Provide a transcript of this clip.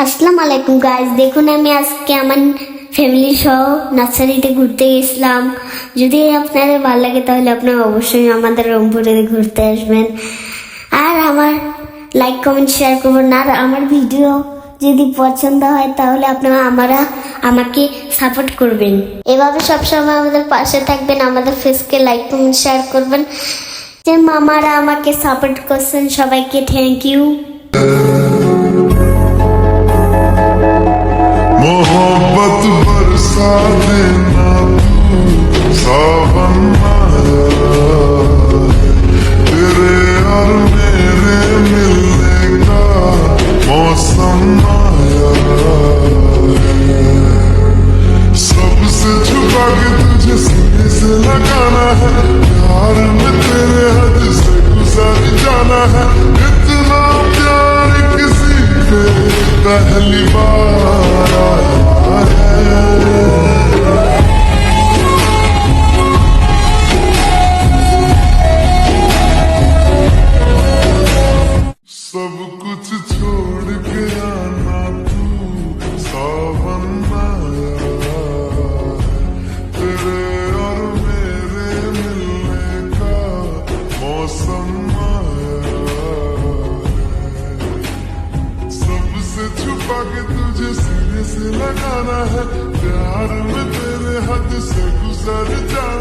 আসসালামু আলাইকুম গাইস, দেখুন আমি আজকে আমার ফ্যামিলি সহ নার্সারিতে ঘুরতে গেছিলাম। যদি আপনাদের ভালো লাগে তাহলে আপনারা অবশ্যই আমাদের রংপুরে ঘুরতে আসবেন। আর আমার লাইক কমেন্ট শেয়ার করবেন। আর আমার ভিডিও যদি পছন্দ হয় তাহলে আপনারা আমাকে সাপোর্ট করবেন। এভাবে সবসময় আমাদের পাশে থাকবেন, আমাদের ফেসকে লাইক কমেন্ট শেয়ার করবেন। যে মামারা আমাকে সাপোর্ট করছেন সবাইকে থ্যাংক ইউ। मोहब्बत बरसा देना तू सावन आया है। तेरे और मेरे मिलने का मौसम आया है। सबसे छुपा के तुझे सीने से लगाना है, प्यार में तेरे हद से गुजर जाना है। इतना प्यार किसी पे पहली बार आया है। सब कुछ छोड़ के आना तू सावन आया है। तेरे और मेरे मिलने का मौसम आया है। सबसे छुपा के तुझे सीने से लगाना है, प्यार में तेरे हद से गुजर जाना